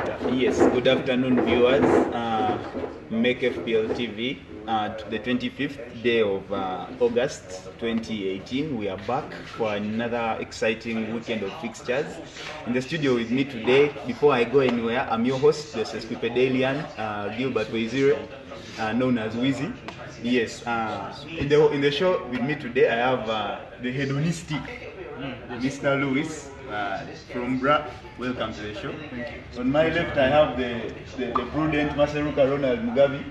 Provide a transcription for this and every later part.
Yes, good afternoon, viewers. MecFPL TV. The 25th day of August 2018. We are back for another exciting weekend of fixtures. In the studio with me today, before I go anywhere, I'm your host, the Sesquipedalian, Gilbert Weizire, known as Wheezy. Yes, in the show with me today, I have the hedonistic Mr. Lewis from Bra. Welcome to the show. Thank you. On my left, I have the prudent Maseruka Ronald Mugabe.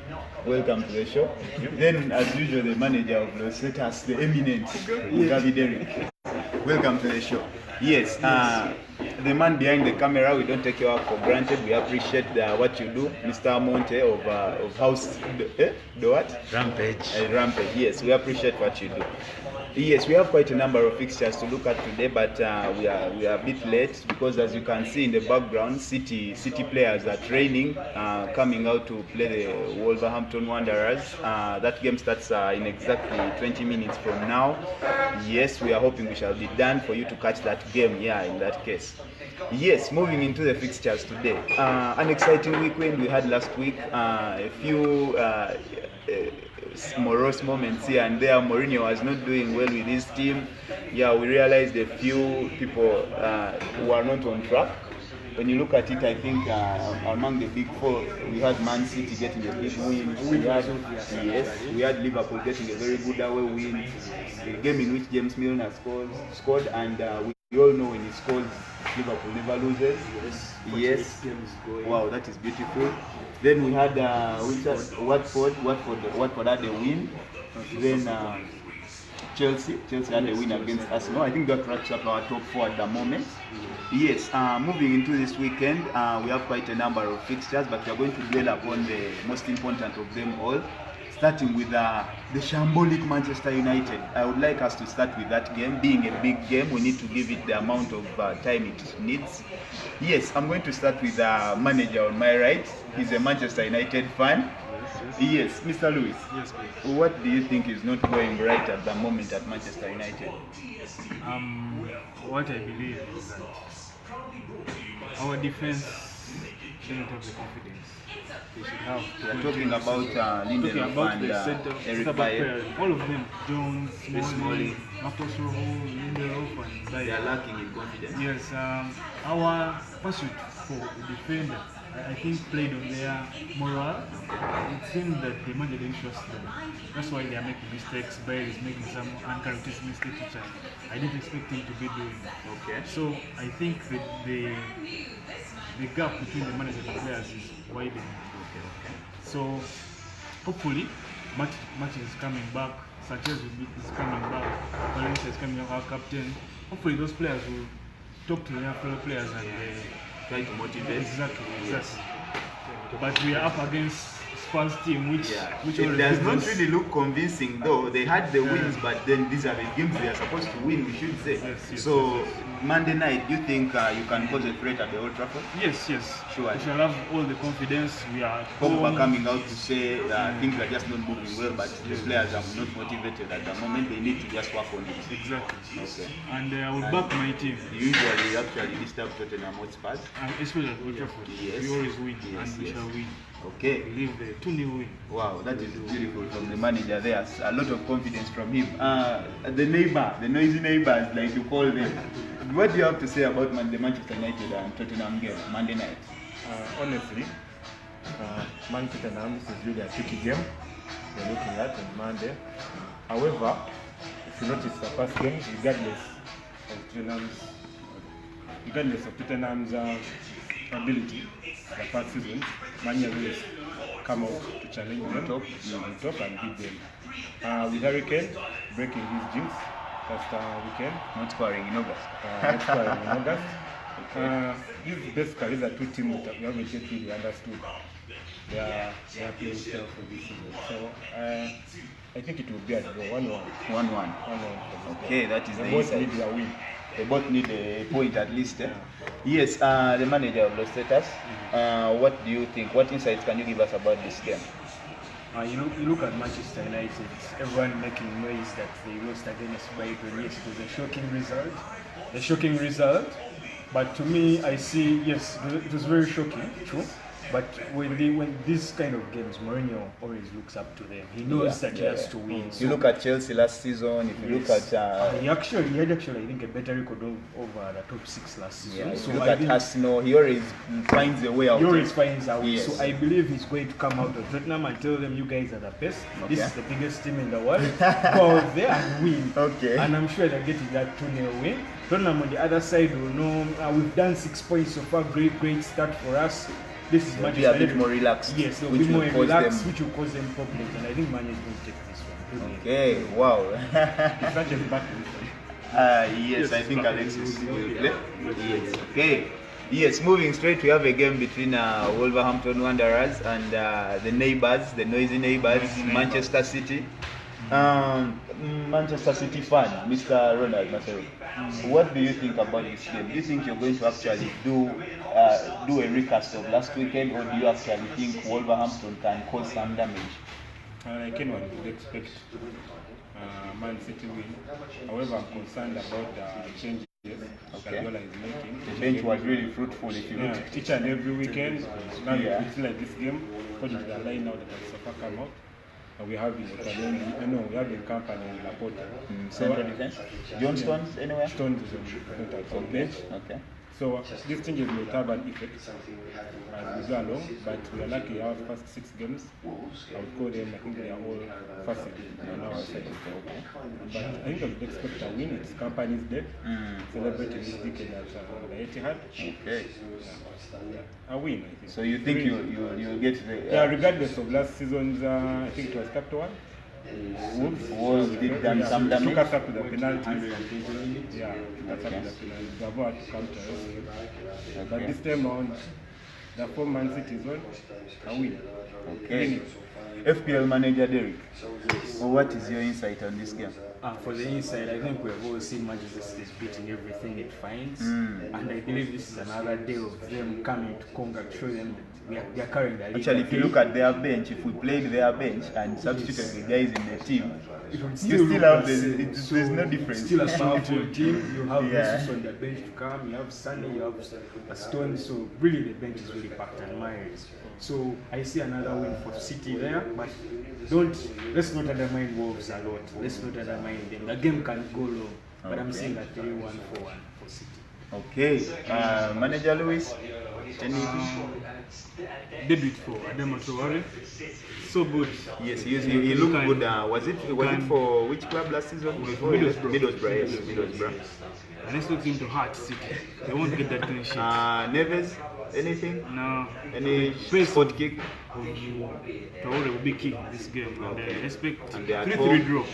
Welcome to the show. Then, as usual, the manager of Los Cetas, the eminent Mugabe Derek. Welcome to the show. Yes, the man behind the camera, we don't take your work for granted. We appreciate what you do, Mr. Monte of House. The what? Rampage. Rampage. Yes, we appreciate what you do. Yes, we have quite a number of fixtures to look at today, but we are a bit late because, as you can see in the background, City players are training, coming out to play the Wolverhampton Wanderers. That game starts in exactly 20 minutes from now. Yes, we are hoping we shall be done for you to catch that game. Yeah, in that case. Yes, moving into the fixtures today. An exciting weekend we had last week. A few morose moments here and there. Mourinho was not doing well with his team. Yeah, we realized a few people who are not on track. When you look at it, I think among the big four, we had Man City getting a big win. We had Liverpool getting a very good away win. A game in which James Milner scored, and we all know when he scores, Liverpool never loses. Yes. Wow, that is beautiful. Then we had Watford had a win. Then Chelsea had a win against Arsenal. I think that wraps up our top four at the moment. Yes, moving into this weekend, we have quite a number of fixtures, but we are going to dwell upon the most important of them all. Starting with the shambolic Manchester United. I would like us to start with that game. Being a big game, we need to give it the amount of time it needs. Yes, I'm going to start with the manager on my right. He's a Manchester United fan. Yes, Mr. Lewis. Yes, please. What do you think is not going right at the moment at Manchester United? What I believe is that our defense doesn't have the confidence they should have. We are talking about Lindelof and Eric Bayer. All of them, Jones, Smalling, Marcos Rojo, Lindelof, and Bayer. They are lacking in confidence. Yes, our pursuit for the defender, I think, played on their morale. It seemed that the manager didn't trust them. That's why they are making mistakes. Bayer is making some uncharacteristic mistakes, which I didn't expect him to be doing. Okay. So I think that the gap between the manager and the players is widening. Okay. So hopefully, Match is coming back. Sanchez is coming back. Valencia is coming back. Our captain. Hopefully, those players will talk to their fellow players and try to motivate. Exactly. But we are up against Spurs team, which it does not really look convincing, though. They had the wins, but then these are the games they are supposed to win, we should say. Yes. Monday night, do you think you can pose a threat at the Old Trafford? Yes. Sure. We shall have all the confidence. We are Pogba coming out to say things are just not moving well, but the players are not motivated at the moment. They need to just work on it. Exactly. Okay. And I will back my team. Usually, actually, disturb Tottenham Hotspurs. Especially at Old Trafford. Yes. We always win, and we shall win. Okay. We leave the 2-0 win. Wow, that is beautiful from the manager there. A lot of confidence from him. The noisy neighbors, like you call them. What do you have to say about the Manchester United and Tottenham game Monday night? Honestly, Man Tottenham, this is really a tricky game we're looking at on Monday. However, if you notice the first game, regardless of Tottenham's ability, the first season, Man United come out to challenge them on top and beat them. With Harry Kane breaking his jinx last weekend, Not scoring in August. These basically the two teams that we haven't yet really understood. They are playing well for this season. So I think it will be a draw, 1-1. 1-1. Okay, that is they the both inside. need a win. They both need a point at least. Yes, the manager of Los Cetas. What do you think? What insights can you give us about this game? You look at Manchester United, everyone making noise that they lost against Brighton. Yes, it was a shocking result. But to me, I see, yes, it was very shocking, true. But when these kind of games, Mourinho always looks up to them. He knows that he has to win. If you look at Chelsea last season, if you look at he had actually, I think, a better record over the top 6 last season. if you look at Arsenal, he always finds a way out. He always finds a way. Yes. So I believe he's going to come out of Tottenham and tell them, you guys are the best. This is the biggest team in the world. Go out there and win. Okay. And I'm sure they're getting that 2-0 win. Tottenham on the other side will know we've done 6 points so far. Great start for us. This is Be a bit more relaxed. Yes, they'll which be more will cause relaxed, them. which will cause them problems. And I think Man is going to take this one. Okay, wow. It's such a back. Yes, I think Alexis will play. Yes, okay. Yes, moving straight, we have a game between Wolverhampton Wanderers and the neighbours, the noisy neighbours, Manchester City. Manchester City fan, Mr. Ronald Maseru. What do you think about this game? Do you think you're going to actually do a recast of last weekend, or do you actually think Wolverhampton can cause some damage? Like anyone would expect Man City win. However, I'm concerned about the changes Guardiola is making. The bench was really fruitful if you look. Each and every weekend, now it's like this game, according to the line now, the Sofa come out. We have in we have in company in Laporta. Central defense? John Stones anywhere? Stones is on bench. Okay. So these changes may have an effect as we go along, but we are lucky our first 6 games, I would call them, I think they are all first on our side. But I think I would expect a win. It's company's day, celebrating this weekend at the Etihad. Okay. A win, I think. So you think you'll get the... Yeah, regardless of last season's, I think it was chapter 1. Wolves did them some damage. Took us up to the penalties. Yeah, took us up to the penalties. Bravo had to counter us. But this time around, the 4 Man City is on a win. Okay. FPL manager Derek, what is your insight on this game? For the inside, I think we have all seen Manchester City beating everything it finds, and I believe this is another day of them coming to Conga to show them that we are carrying the league. Actually, if you look at their bench, if we played their bench and substituted the guys in the team, you still have there's no difference. Still a powerful team. You have Jesus on the bench to come. You have Sunny. You have a Stone. So really, the bench is really packed and mired. So I see another win for City there, but let's not undermine Wolves a lot. Let's not undermine them. The game can go long, but I'm seeing a 3-1 for City. Okay, manager Lewis, Debut for Adama Traore. So good. Yes, he looked good. Was it for which club last season? Middlesbrough. Yes, Middlesbrough. And let's look into Heart City. They won't get that clean sheet. Neves, anything? No. Any Pace spot kick? Traore will be key in this game. And I expect And they are 3-3 draw.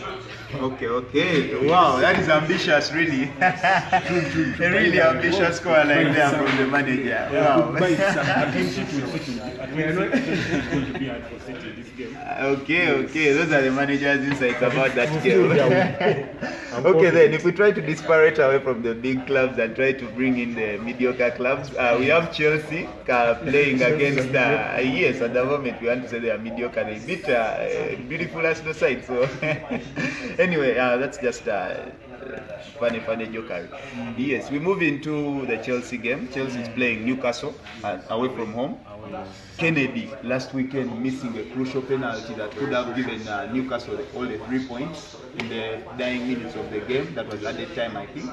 Okay. Wow, that is ambitious, really. A really ambitious score like there from the manager. Wow. A clean sheet will City. A clean sheet is going to be hard for City this game. Okay. Those are the manager's insights about that game. Okay, then if we try to disparate away from the big clubs and try to bring in the mediocre clubs, we have Chelsea playing against, yes, at the moment we want to say they are mediocre. They beat beautiful Arsenal side. So anyway, that's just funny jokery. Yes, we move into the Chelsea game. Chelsea is playing Newcastle away from home. Kennedy last weekend missing a crucial penalty that could have given Newcastle all the 3 points in the dying minutes of the game. That was at the time, I think.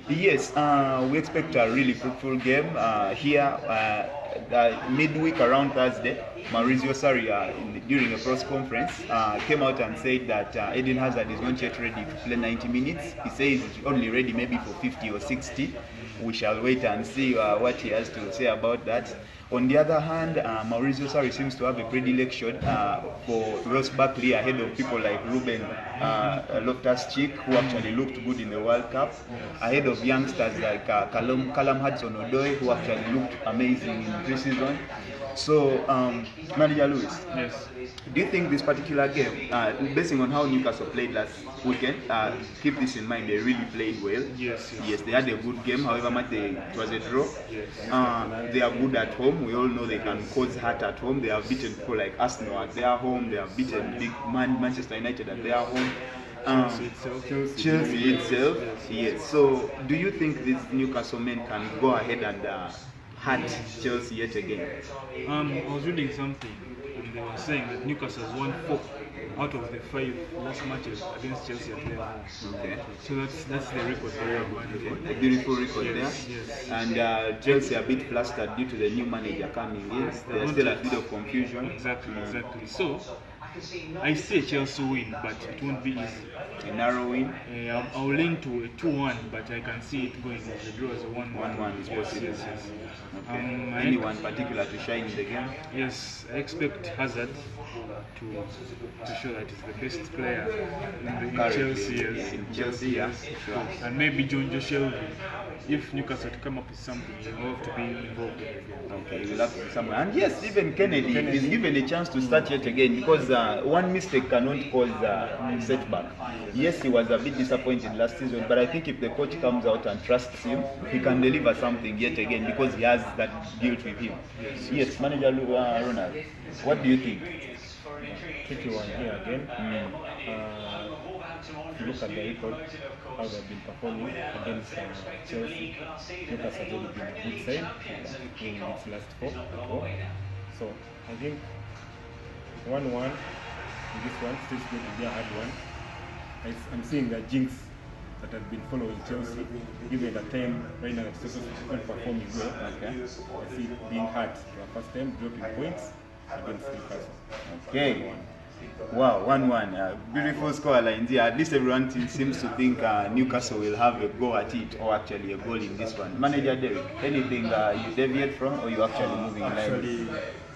Yes, we expect a really fruitful game here. Midweek around Thursday, Maurizio Sarri, during a press conference, came out and said that Eden Hazard is not yet ready to play 90 minutes. He says he's only ready maybe for 50 or 60. We shall wait and see what he has to say about that. On the other hand, Maurizio Sarri seems to have a predilection for Ross Barkley ahead of people like Ruben Loftus-Cheek, who actually looked good in the World Cup, ahead of youngsters like Callum Hudson-Odoi, who actually looked amazing in pre-season. So, Manager Lewis, Yes. do you think this particular game, basing on how Newcastle played last weekend, keep this in mind, they really played well? Yes. Yes, they had a good game, however much it was a draw. They are good at home. We all know they can cause hurt at home. They have beaten people like Arsenal at their home. They have beaten big Manchester United at their home. Chelsea itself. Yes. So, do you think these Newcastle men can go ahead and hunt Chelsea yet again? I was reading something, and they were saying that Newcastle has won 4 out of the 5 last matches against Chelsea at their home. Okay. So that's the record they have. A beautiful record Yes. there. And Chelsea are a bit flustered due to the new manager coming in. There's still a bit of confusion. Exactly. So I see a Chelsea win, but it won't be easy. A narrow win. I'll lean to a 2-1, but I can see it going as a draw as a 1-1. 1-1 is possible. Yes. Okay. Anyone particular to shine in the game? Yes, I expect Hazard to show that he's the best player in Chelsea. Yes. In Chelsea, yeah. Sure. And maybe John Joe, if Newcastle to come up with something, he'll have to be involved in the game. Okay, he will have to be somewhere. And yes, even Kennedy is given a chance to start yet again, because one mistake cannot cause a setback. Yes, he was a bit disappointed last season, but I think if the coach comes out and trusts him, he can deliver something yet again, because he has that guilt with him. Yes, manager Ronald, what do you think? Tricky one here again. If you look at the record, how they've been performing against Chelsea, Newcastle has already been a good side in its last 4 at home. So I think 1-1 in this one, still going to be a hard one. I'm seeing the jinx that has been following Chelsea, given the time right now that Chelsea is not performing well. Okay. I see it being hard for the first time, dropping points against Newcastle. Okay. Wow, 1-1. Beautiful score lines here. At least everyone seems to think Newcastle will have a go at it, or actually a goal in this one. Manager Derek, anything you deviate from, or you actually moving in line? Actually,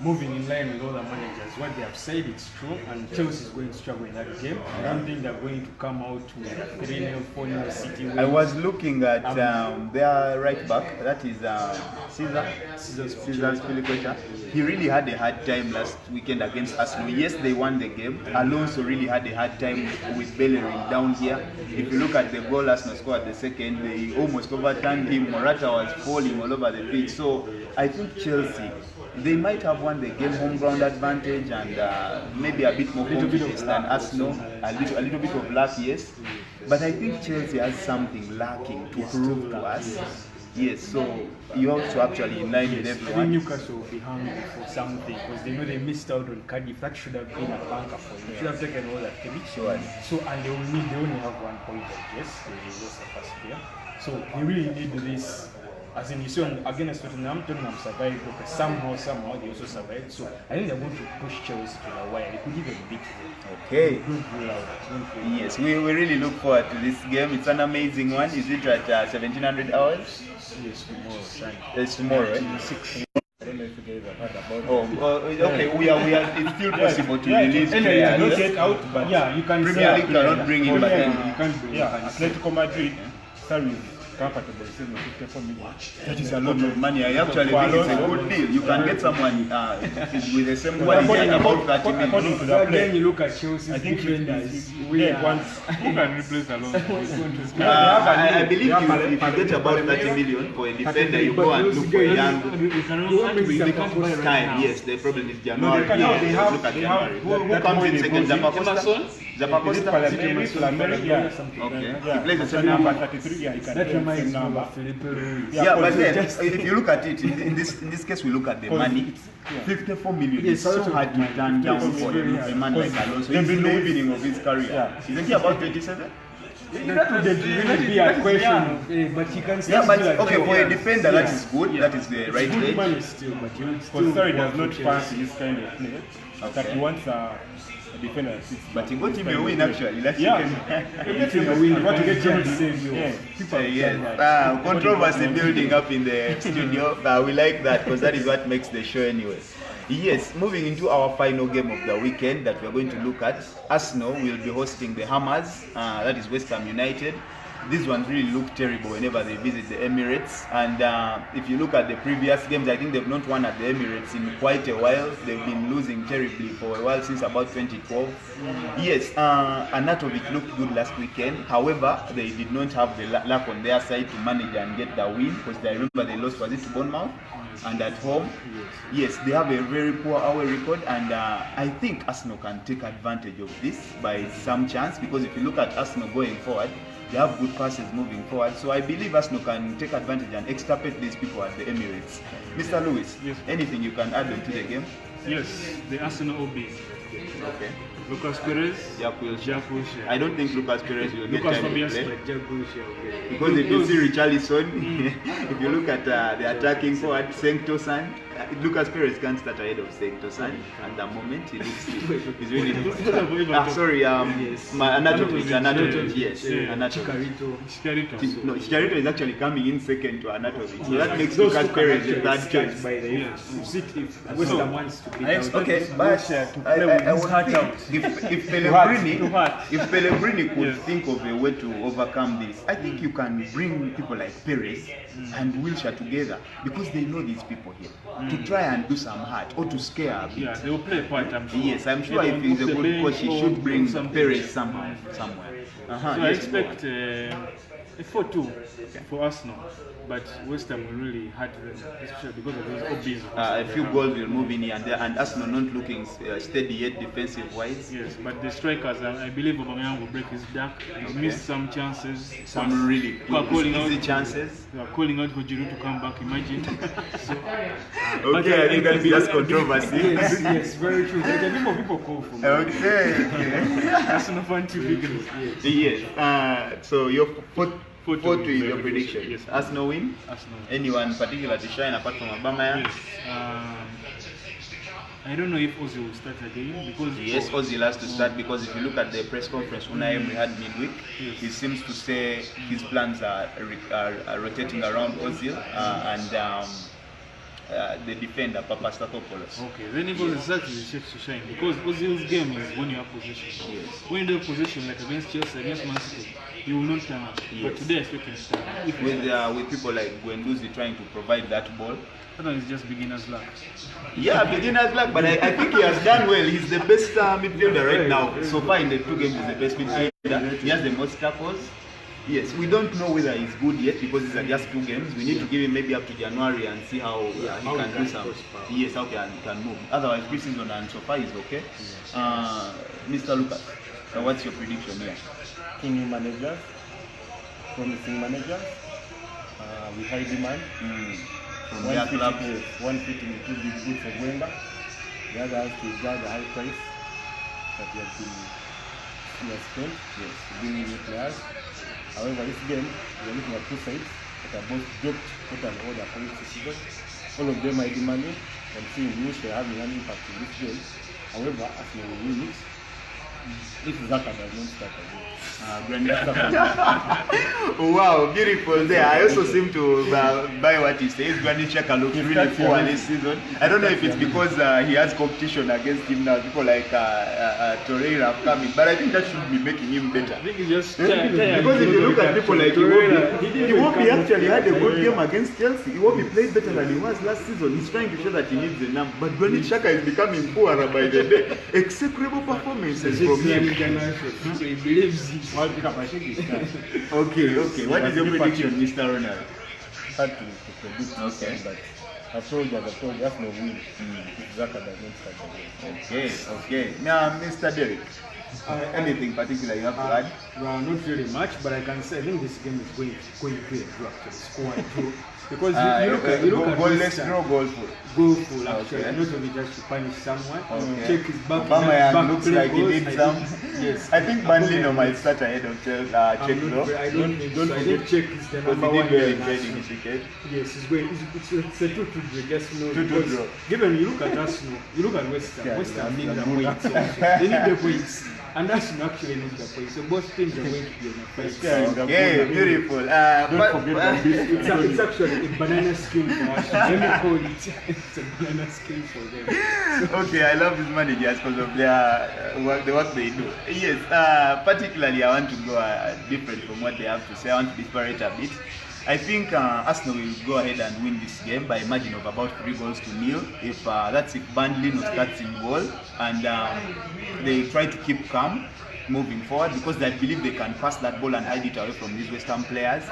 moving in line with all the managers, what they have said, it's true, and Chelsea is going to struggle in that game. I don't think they're going to come out with a 3-0, 4-0 City win. I was looking at their right back, that is Cesar Spilicueta. He really had a hard time last weekend against Arsenal. Yes, they won the game. Alonso really had a hard time with Bellerin down here. If you look at the goal Arsenal scored at the second, they almost overturned him. Morata was falling all over the pitch. So I think Chelsea, they might have won the game home ground advantage and maybe a bit more confidence than Arsenal. A little bit of luck, yes. But I think Chelsea has something lacking to prove to us. Yes, so you also actually in line with I think everyone. Newcastle will be hungry for something because they know they missed out on Cardiff. That should have been a banker for them. They should have taken all that 3. Sure. So, and they only have 1 point, I guess. They lost the first game. So they really need this. As in, you see, against Tottenham survived. Okay, somehow they also survived. So I think they're going to push Chelsea to the wire. They could even beat them. Okay. Don't rule out. Yes, we really look forward to this game. It's an amazing one. Is it at 1700 hours? Yes, tomorrow, Sunday. It's tomorrow, right? 6. I don't know if you guys have heard about Okay. We are. It's still possible to release Anyway, players. not get out, but Yeah, you can Premier League cannot bring in, but you can't bring Atletico Madrid, sorry, comfortable receiving 54 million. That is a lot of money. I actually think it's a good deal. You can get someone with the same quality at about 30 million. According to the Then play, you look at Chelsea's I think defenders. Who can replace Alonso? I believe if you get about 30 million for a defender, you go and look for a young They can't buy right time. now. Yes, the problem is January. they Yes, have- look at they have- January. Who that comes money in second? goes in. Zapacosta? Palmeiras, yeah. Okay. Yeah. He plays the same number number. 33, yeah, he can That play the reminds same me number. of Felipe Ruiz. Yeah, but then just- if you look at it, in this case, we look at the money. 54 million. Yes, It's so hard to turn down for a man like Alonso. He's in the beginning of his career. Yeah. Isn't he about 27? That would really be a question of, but he can still Yeah, but do that okay, job. for a defender, that is good. That is the right Good age. money still, but you would still Because sorry, work does not for pass Chelsea. this kind of play. That Okay. he wants a defender that sits But he back. got him a win actually. Let's Yeah. see. You get him You a win, win. What to get him Chelsea to save you. Yeah. People have Yes. done that. Controversy building up in the studio. We like that because that is what makes the show anyway. Yes, moving into our final game of the weekend that we are going to look at. Arsenal will be hosting the Hammers, that is West Ham United. These ones really look terrible whenever they visit the Emirates. And if you look at the previous games, I think they've not won at the Emirates in quite a while. They've been losing terribly for a while, since about 2012. Yes, Anatovic looked good last weekend. However, they did not have the luck on their side to manage and get the win, because I remember they lost, was it to Bournemouth? and at home. Yes, they have a very poor away record, and I think Arsenal can take advantage of this by some chance, because if you look at Arsenal going forward, they have good passes moving forward. So I believe Arsenal can take advantage and extrapolate these people at the Emirates. Mr. Lewis, Yes. anything you can add on to the game? Yes, the Arsenal OBs. Okay. Lucas Perez, Jack Wilshere. Jack Wilshere. I don't think Lucas Perez will get Lucas time to Fabianski. play. But Jack Wilshere, okay. Because if you see Richarlison, if you look at the attacking forward, Sanctosan, Lucas Perez can't start ahead of Sanctosan at the moment. He looks, he's really sorry, Anatovic, yes, Yeah. Anatovic. Chicharito. No, Chicharito is actually coming in second to Anatovic. So that makes Lucas Perez the third choice. By the Yes. if West Ham wants to beat I out. expect Okay, but Wilshere to play with his heart out. if To heart. Pellegrini could Yes. think of a way to overcome this, I think you can bring people like Perez and Wilshere together, because they know these people here, to try and do some heart or to scare a bit. Yeah, they will play a part, I'm sure. Yes, I'm sure Either if he's a off the good bench coach, he or should bring something. Perez somewhere. So I Yes, expect a 4-2 for Arsenal, but West Ham will really hurt them, especially because of those OBs. a few goals will move in here and there, and Arsenal not looking steady yet defensive-wise. Yes, but the strikers, I believe Aubameyang will break his duck. He missed some chances. Some really easy chances. They are calling out for Giroud to come back, imagine. So, Okay, I think that's just controversy. Yes, very true. Like, a lot of people call for me. Okay. Arsenal fan too big. Yes. So your 4-2 is your prediction. Yes. Arsenal win. Arsenal. Anyone particular to shine apart from Aubameyang? Yes. I don't know if Ozil will start again because Yes, Ozil has to start, because if you look at the press conference Unai Emery had midweek, Yes. he seems to say his plans are rotating around Ozil and the defender Papastathopoulos. Okay, then if Ozil starts, he shapes to shine because Ozil's game is when you have possession. Yes. When you have possession, like against Chelsea, against Man City, he will not turn up. Yes. But today I expect him to start. If he With people like Guendouzi trying to provide that ball. that one is just beginner's luck. Yeah, beginner's luck, but I think he has done well. He's the best midfielder right now. So far in the 2 games, he's the best midfielder. He has the most tackles. Yes, we don't know whether he's good yet because these are just 2 games. We need to give him maybe up to January and see how he can do some. Yes, how he can move. Otherwise, preseason and so far he's okay. Mr. Lucas, so what's your prediction here? 2 new managers, promising managers, with high demand. From their club. One fitting it will be good for Wenger. The other has to judge the high price that he has spent to bring in new players. However, this game, we are looking at 2 sides that are both dropped total order points this season. All of them are demanding and seeing which they are having an impact in this game. However, Arsenal will win it if Zaka does not start again. Wow, beautiful there. I also seem to buy what he says. Granit Xhaka looks really poor this season. I don't know if it's because he has competition against him now. People like Torreira have come in, but I think that should be making him better. I think he's just Because if you look at people like Iwobi actually had a good game against Chelsea. Iwobi played better than he was last season. He's trying to show that he needs a number. But Granit Xhaka is becoming poorer by the day. Execrable performances from him. So he believes it. World Cup, I think it's time. Okay. What is your prediction, Mr. Ronald? Hard to predict this Okay. one, but I've told you, Arsenal win if Zaka does not start again. Okay. Now, Mr. Derek, anything particular you have to add? Well, not really much, but I can say I think this game is going to be a draw actually. Score and draw. Because you look at goalless draw, goalful. goalful actually, Okay. not only just to punish someone. Okay. Check his back. Aubameyang looks three like he goals, needs some. Yes. I think Banlino might start ahead of Czech, I no? don't think so. I think check is the Because number he one. did well in guy. training this weekend. Yes, it's going. It's a 2-2 draw. Just know 2-2 because draw. given you look at Arsenal, you look at West Ham. Yeah, West Ham yeah, need the yeah. points. Also. They need the points, and Arsenal actually need the points. So both teams are going to be on a fight. Yeah. Okay, beautiful. Don't forget that It's actually a banana skin for us. Let me call it. It's a banana skin for them. Okay, I love these managers because of their the work they do. Yes, particularly I want to go different from what they have to say. I want to disparate a bit. I think Arsenal will go ahead and win this game by a margin of about 3-0. If Burnley starts in goal and they try to keep calm. moving forward because I believe they can pass that ball and hide it away from these West Ham players.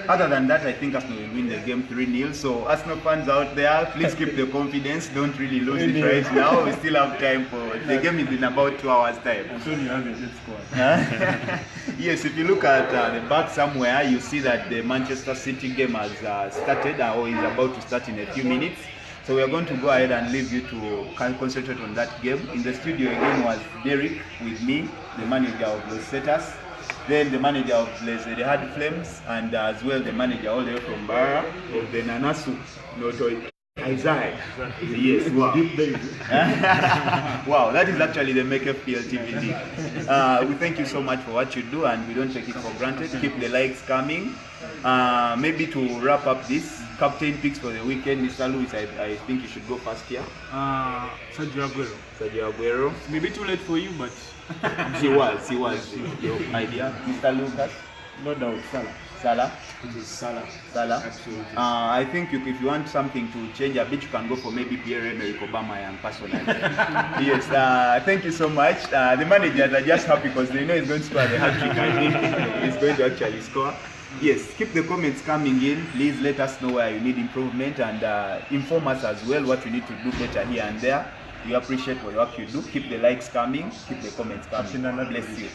Other than that, I think Arsenal will win the game 3-0. So Arsenal fans out there, please keep the confidence. Don't really lose it right now. We still have time for the game is in about 2 hours time. I'm sure you have a good squad. Yes, if you look at the back somewhere, you see that the Manchester City game has started or is about to start in a few minutes. So we are going to go ahead and leave you to concentrate on that game. In the studio again was Derek with me, the manager of Los Cetas, then the manager of Les Etihad Flames, and as well the manager all the way from Bara of the Nanasu Noto Isaiah. Yes, wow. Wow, that is actually the MecFPL TV league. We thank you so much for what you do and we don't take it for granted. Keep the likes coming. Maybe to wrap up this, captain picks for the weekend, Mr. Lewis, I think you should go first here. Sergio Aguero. Sergio Aguero. Maybe too late for you, but He was your idea. Mr. Lucas. No doubt, Salah. Salah. It is Salah. Salah. Absolutely. I think if you want something to change a bit, you can go for maybe Pierre-Emerick Aubameyang personally. Yes, thank you so much. The managers are just happy because they know he's going to score the hat-trick. I think he's going to actually score. Yes, keep the comments coming in. Please let us know where you need improvement and inform us as well what you need to do better here and there. We appreciate what work you do. Keep the likes coming. Keep the comments coming. Bless you.